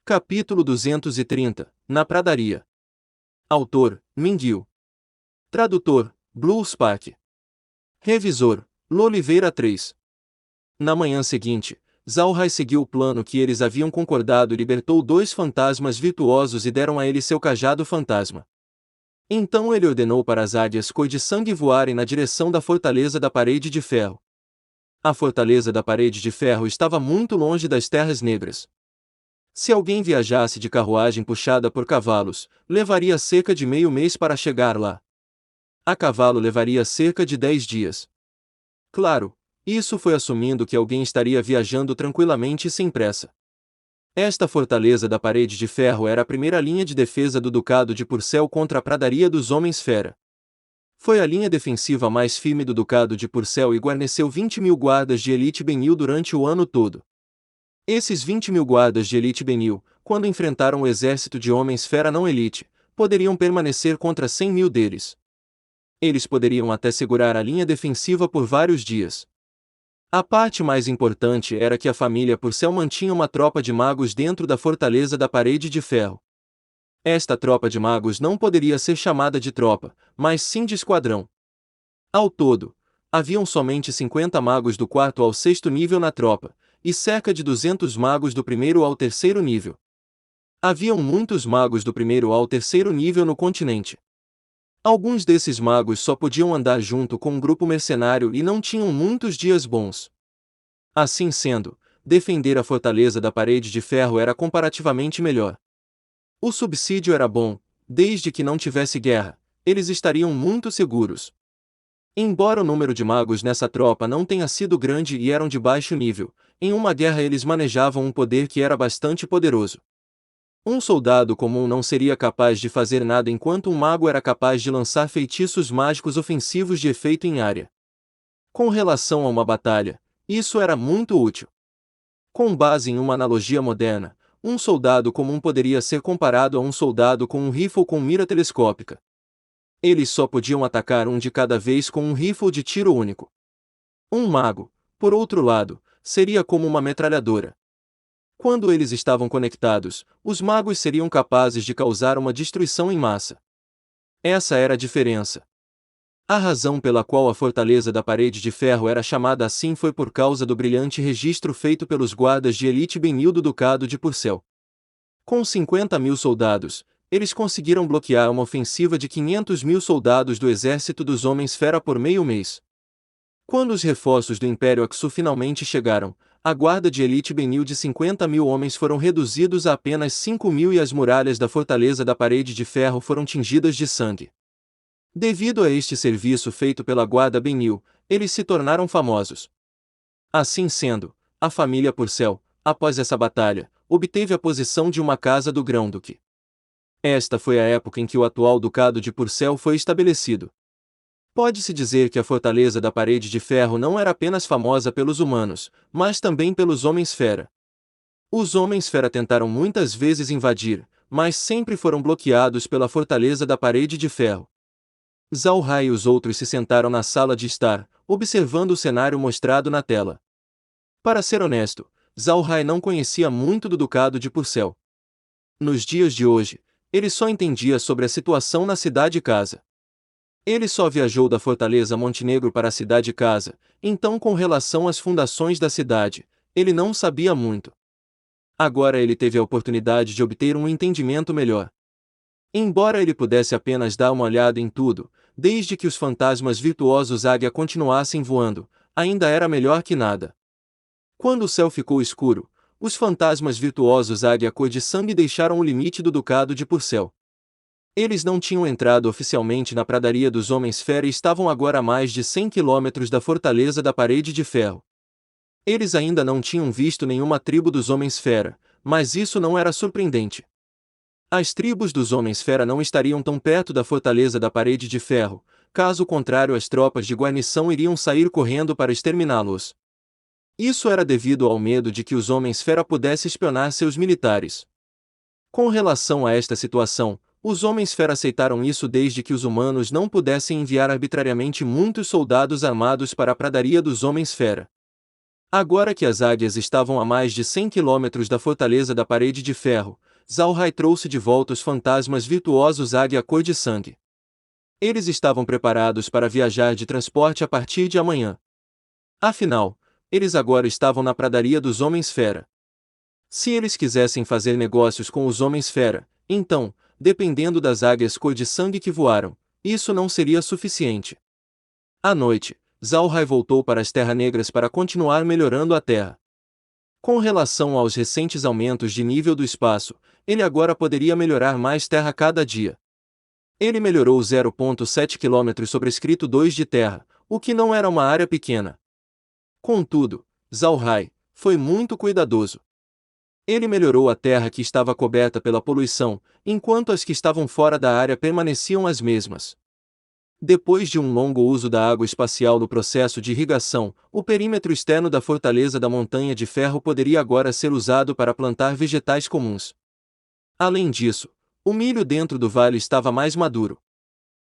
Capítulo 230, Na Pradaria. Autor, Minguil. Tradutor, Blue Spark. Revisor, Loliveira 3. Na manhã seguinte, Zhao Hai seguiu o plano que eles haviam concordado e libertou dois fantasmas virtuosos e deram a ele seu cajado fantasma. Então ele ordenou para as águias cor de sangue voarem na direção da fortaleza da parede de ferro. A fortaleza da parede de ferro estava muito longe das terras negras. Se alguém viajasse de carruagem puxada por cavalos, levaria cerca de meio mês para chegar lá. A cavalo levaria cerca de 10 dias. Claro, isso foi assumindo que alguém estaria viajando tranquilamente e sem pressa. Esta fortaleza da parede de ferro era a primeira linha de defesa do Ducado de Purcell contra a pradaria dos Homens-Fera. Foi a linha defensiva mais firme do Ducado de Purcell e guarneceu 20.000 guardas de elite Benil durante o ano todo. Esses 20.000 guardas de elite Benil, quando enfrentaram o exército de Homens-Fera não elite, poderiam permanecer contra 100.000 deles. Eles poderiam até segurar a linha defensiva por vários dias. A parte mais importante era que a família Purcell mantinha uma tropa de magos dentro da fortaleza da parede de ferro. Esta tropa de magos não poderia ser chamada de tropa, mas sim de esquadrão. Ao todo, haviam somente 50 magos do 4º ao 6º nível na tropa, e cerca de 200 magos do 1º ao 3º nível. Haviam muitos magos do 1º ao 3º nível no continente. Alguns desses magos só podiam andar junto com um grupo mercenário e não tinham muitos dias bons. Assim sendo, defender a fortaleza da parede de ferro era comparativamente melhor. O subsídio era bom, desde que não tivesse guerra, eles estariam muito seguros. Embora o número de magos nessa tropa não tenha sido grande e eram de baixo nível, em uma guerra eles manejavam um poder que era bastante poderoso. Um soldado comum não seria capaz de fazer nada enquanto um mago era capaz de lançar feitiços mágicos ofensivos de efeito em área. Com relação a uma batalha, isso era muito útil. Com base em uma analogia moderna, um soldado comum poderia ser comparado a um soldado com um rifle com mira telescópica. Eles só podiam atacar um de cada vez com um rifle de tiro único. Um mago, por outro lado, seria como uma metralhadora. Quando eles estavam conectados, os magos seriam capazes de causar uma destruição em massa. Essa era a diferença. A razão pela qual a fortaleza da parede de ferro era chamada assim foi por causa do brilhante registro feito pelos guardas de elite Benil do Ducado de Purcell. Com 50.000 soldados, eles conseguiram bloquear uma ofensiva de 500.000 soldados do exército dos Homens-Fera por meio mês. Quando os reforços do Império Aksu finalmente chegaram, a guarda de elite Benil de 50.000 homens foram reduzidos a apenas 5.000 e as muralhas da fortaleza da parede de ferro foram tingidas de sangue. Devido a este serviço feito pela guarda Benil, eles se tornaram famosos. Assim sendo, a família Purcell, após essa batalha, obteve a posição de uma casa do Grão-Duque. Esta foi a época em que o atual Ducado de Purcell foi estabelecido. Pode-se dizer que a fortaleza da parede de ferro não era apenas famosa pelos humanos, mas também pelos Homens-Fera. Os Homens-Fera tentaram muitas vezes invadir, mas sempre foram bloqueados pela fortaleza da parede de ferro. Zhao Hai e os outros se sentaram na sala de estar, observando o cenário mostrado na tela. Para ser honesto, Zhao Hai não conhecia muito do Ducado de Purcell. Nos dias de hoje, ele só entendia sobre a situação na cidade-casa. Ele só viajou da Fortaleza Montenegro para a cidade-casa, então com relação às fundações da cidade, ele não sabia muito. Agora ele teve a oportunidade de obter um entendimento melhor. Embora ele pudesse apenas dar uma olhada em tudo, desde que os fantasmas virtuosos águia continuassem voando, ainda era melhor que nada. Quando o céu ficou escuro, os fantasmas virtuosos águia cor de sangue deixaram o limite do Ducado de Purcell. Eles não tinham entrado oficialmente na pradaria dos Homens-Fera e estavam agora a mais de 100 quilômetros da fortaleza da parede de ferro. Eles ainda não tinham visto nenhuma tribo dos Homens-Fera, mas isso não era surpreendente. As tribos dos Homens-Fera não estariam tão perto da fortaleza da parede de ferro, caso contrário as tropas de guarnição iriam sair correndo para exterminá-los. Isso era devido ao medo de que os Homens-Fera pudessem espionar seus militares. Com relação a esta situação, os Homens-Fera aceitaram isso desde que os humanos não pudessem enviar arbitrariamente muitos soldados armados para a pradaria dos Homens-Fera. Agora que as águias estavam a mais de 100 quilômetros da fortaleza da Parede de Ferro, Zhao Hai trouxe de volta os fantasmas virtuosos Águia Cor de Sangue. Eles estavam preparados para viajar de transporte a partir de amanhã. Afinal, eles agora estavam na pradaria dos Homens-Fera. Se eles quisessem fazer negócios com os Homens-Fera, então, dependendo das águias cor de sangue que voaram, isso não seria suficiente. À noite, Zhao Hai voltou para as Terras Negras para continuar melhorando a Terra. Com relação aos recentes aumentos de nível do espaço, ele agora poderia melhorar mais terra cada dia. Ele melhorou 0,7 km sobrescrito 2 de terra, o que não era uma área pequena. Contudo, Zhao Hai foi muito cuidadoso. Ele melhorou a terra que estava coberta pela poluição, enquanto as que estavam fora da área permaneciam as mesmas. Depois de um longo uso da água espacial no processo de irrigação, o perímetro externo da fortaleza da Montanha de Ferro poderia agora ser usado para plantar vegetais comuns. Além disso, o milho dentro do vale estava mais maduro.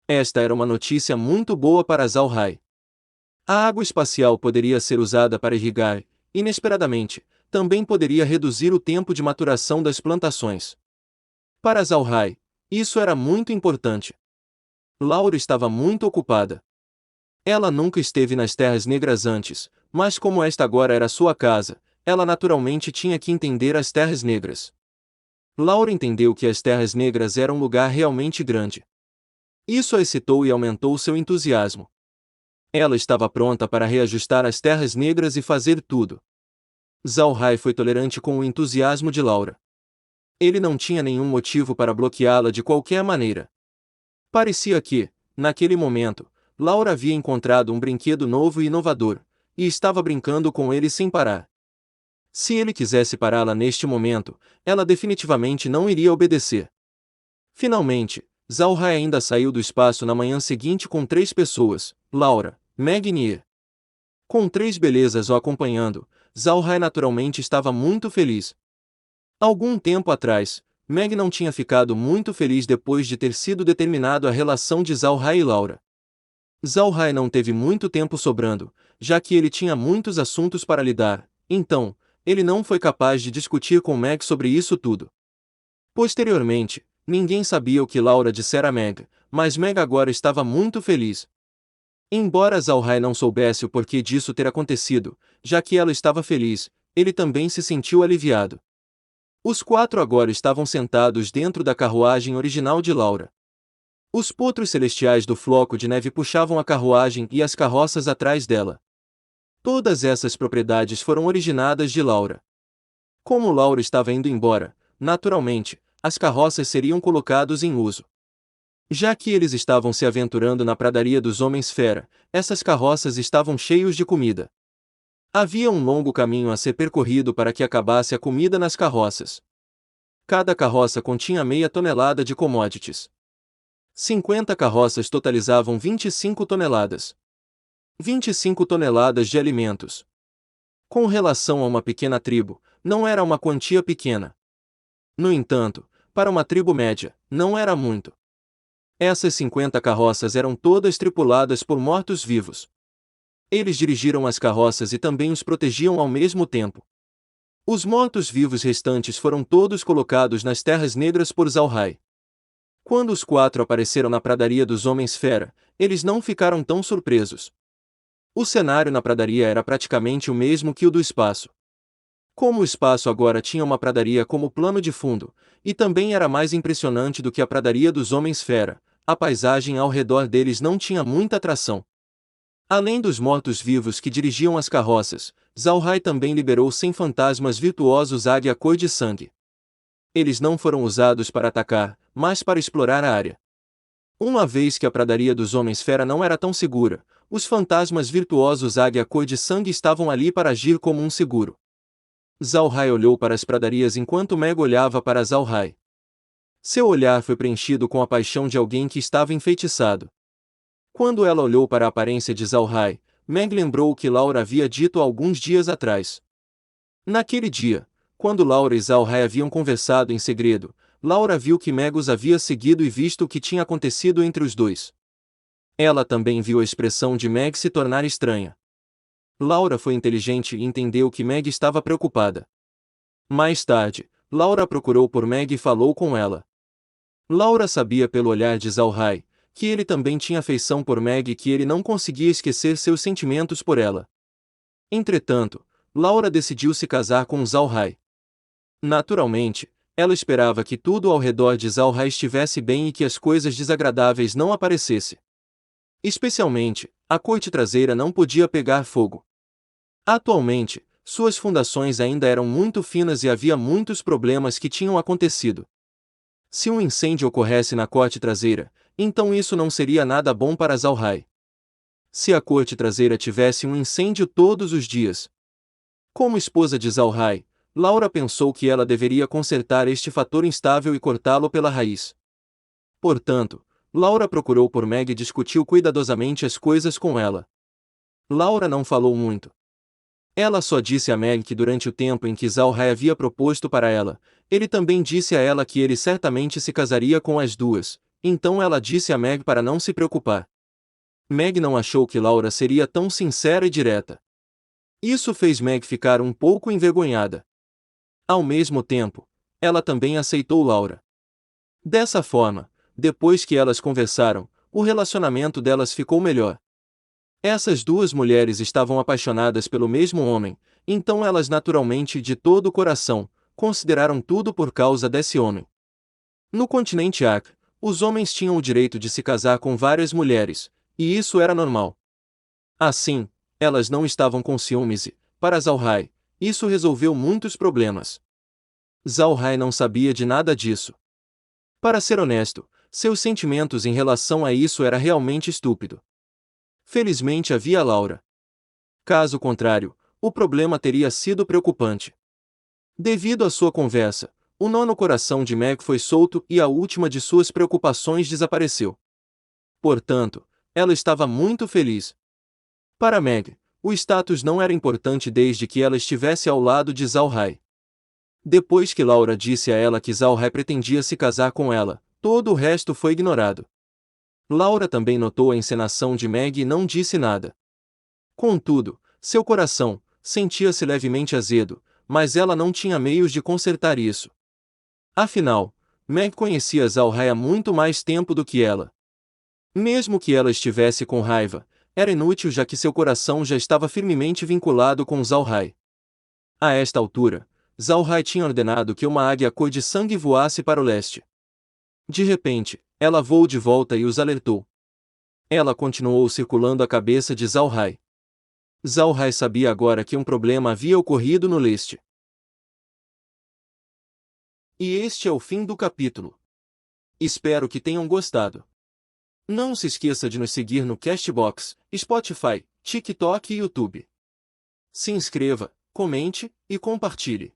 Esta era uma notícia muito boa para Zhao Hai. A água espacial poderia ser usada para irrigar, inesperadamente, também poderia reduzir o tempo de maturação das plantações. Para Zhao Hai, isso era muito importante. Laura estava muito ocupada. Ela nunca esteve nas Terras Negras antes, mas como esta agora era sua casa, ela naturalmente tinha que entender as Terras Negras. Laura entendeu que as Terras Negras eram um lugar realmente grande. Isso a excitou e aumentou seu entusiasmo. Ela estava pronta para reajustar as Terras Negras e fazer tudo. Zhao Hai foi tolerante com o entusiasmo de Laura. Ele não tinha nenhum motivo para bloqueá-la de qualquer maneira. Parecia que, naquele momento, Laura havia encontrado um brinquedo novo e inovador, e estava brincando com ele sem parar. Se ele quisesse pará-la neste momento, ela definitivamente não iria obedecer. Finalmente, Zhao Hai ainda saiu do espaço na manhã seguinte com 3 pessoas, Laura, Meg e Nier. Com 3 belezas o acompanhando, Zhao Hai naturalmente estava muito feliz. Algum tempo atrás, Meg não tinha ficado muito feliz depois de ter sido determinado a relação de Zhao Hai e Laura. Zhao Hai não teve muito tempo sobrando, já que ele tinha muitos assuntos para lidar, então, ele não foi capaz de discutir com Meg sobre isso tudo. Posteriormente, ninguém sabia o que Laura dissera a Meg, mas Meg agora estava muito feliz. Embora Zhao Hai não soubesse o porquê disso ter acontecido, já que ela estava feliz, ele também se sentiu aliviado. Os 4 agora estavam sentados dentro da carruagem original de Laura. Os potros celestiais do floco de neve puxavam a carruagem e as carroças atrás dela. Todas essas propriedades foram originadas de Laura. Como Laura estava indo embora, naturalmente, as carroças seriam colocadas em uso. Já que eles estavam se aventurando na pradaria dos Homens-Fera, essas carroças estavam cheios de comida. Havia um longo caminho a ser percorrido para que acabasse a comida nas carroças. Cada carroça continha meia tonelada de commodities. 50 carroças totalizavam 25 toneladas. 25 toneladas de alimentos. Com relação a uma pequena tribo, não era uma quantia pequena. No entanto, para uma tribo média, não era muito. Essas 50 carroças eram todas tripuladas por mortos-vivos. Eles dirigiram as carroças e também os protegiam ao mesmo tempo. Os mortos-vivos restantes foram todos colocados nas Terras Negras por Zhao Hai. Quando os 4 apareceram na pradaria dos Homens-Fera, eles não ficaram tão surpresos. O cenário na pradaria era praticamente o mesmo que o do espaço. Como o espaço agora tinha uma pradaria como plano de fundo, e também era mais impressionante do que a pradaria dos Homens-Fera, a paisagem ao redor deles não tinha muita atração. Além dos mortos-vivos que dirigiam as carroças, Zhao Hai também liberou 100 fantasmas virtuosos Águia Cor de Sangue. Eles não foram usados para atacar, mas para explorar a área. Uma vez que a pradaria dos Homens-Fera não era tão segura, os fantasmas virtuosos Águia Cor de Sangue estavam ali para agir como um seguro. Zhao Hai olhou para as pradarias enquanto Meg olhava para Zhao Hai. Seu olhar foi preenchido com a paixão de alguém que estava enfeitiçado. Quando ela olhou para a aparência de Zhao Hai, Meg lembrou o que Laura havia dito alguns dias atrás. Naquele dia, quando Laura e Zhao Hai haviam conversado em segredo, Laura viu que Meg os havia seguido e visto o que tinha acontecido entre os dois. Ela também viu a expressão de Meg se tornar estranha. Laura foi inteligente e entendeu que Meg estava preocupada. Mais tarde, Laura procurou por Meg e falou com ela. Laura sabia pelo olhar de Zalhai que ele também tinha afeição por Meg e que ele não conseguia esquecer seus sentimentos por ela. Entretanto, Laura decidiu se casar com Zalhai. Naturalmente, ela esperava que tudo ao redor de Zalhai estivesse bem e que as coisas desagradáveis não aparecessem. Especialmente, a corte traseira não podia pegar fogo. Atualmente, suas fundações ainda eram muito finas e havia muitos problemas que tinham acontecido. Se um incêndio ocorresse na corte traseira, então isso não seria nada bom para Zalhai. Se a corte traseira tivesse um incêndio todos os dias. Como esposa de Zalhai, Laura pensou que ela deveria consertar este fator instável e cortá-lo pela raiz. Portanto, Laura procurou por Meg e discutiu cuidadosamente as coisas com ela. Laura não falou muito. Ela só disse a Meg que durante o tempo em que Zalhai havia proposto para ela, ele também disse a ela que ele certamente se casaria com as duas, então ela disse a Meg para não se preocupar. Meg não achou que Laura seria tão sincera e direta. Isso fez Meg ficar um pouco envergonhada. Ao mesmo tempo, ela também aceitou Laura. Dessa forma, depois que elas conversaram, o relacionamento delas ficou melhor. Essas duas mulheres estavam apaixonadas pelo mesmo homem, então elas naturalmente e de todo o coração, consideraram tudo por causa desse homem. No continente Ak, os homens tinham o direito de se casar com várias mulheres, e isso era normal. Assim, elas não estavam com ciúmes e, para Zalhai, isso resolveu muitos problemas. Zalhai não sabia de nada disso. Para ser honesto, seus sentimentos em relação a isso era realmente estúpido. Felizmente havia Laura. Caso contrário, o problema teria sido preocupante. Devido à sua conversa, o nó no coração de Meg foi solto e a última de suas preocupações desapareceu. Portanto, ela estava muito feliz. Para Meg, o status não era importante desde que ela estivesse ao lado de Zalhai. Depois que Laura disse a ela que Zalhai pretendia se casar com ela, todo o resto foi ignorado. Laura também notou a encenação de Meg e não disse nada. Contudo, seu coração sentia-se levemente azedo, mas ela não tinha meios de consertar isso. Afinal, Meg conhecia Zalhai há muito mais tempo do que ela. Mesmo que ela estivesse com raiva, era inútil já que seu coração já estava firmemente vinculado com Zalhai. A esta altura, Zalhai tinha ordenado que uma águia cor de sangue voasse para o leste. De repente, ela voou de volta e os alertou. Ela continuou circulando a cabeça de Zalhai. Zalhai sabia agora que um problema havia ocorrido no leste. E este é o fim do capítulo. Espero que tenham gostado. Não se esqueça de nos seguir no Castbox, Spotify, TikTok e YouTube. Se inscreva, comente e compartilhe.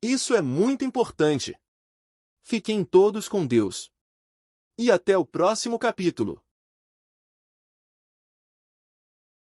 Isso é muito importante. Fiquem todos com Deus. E até o próximo capítulo.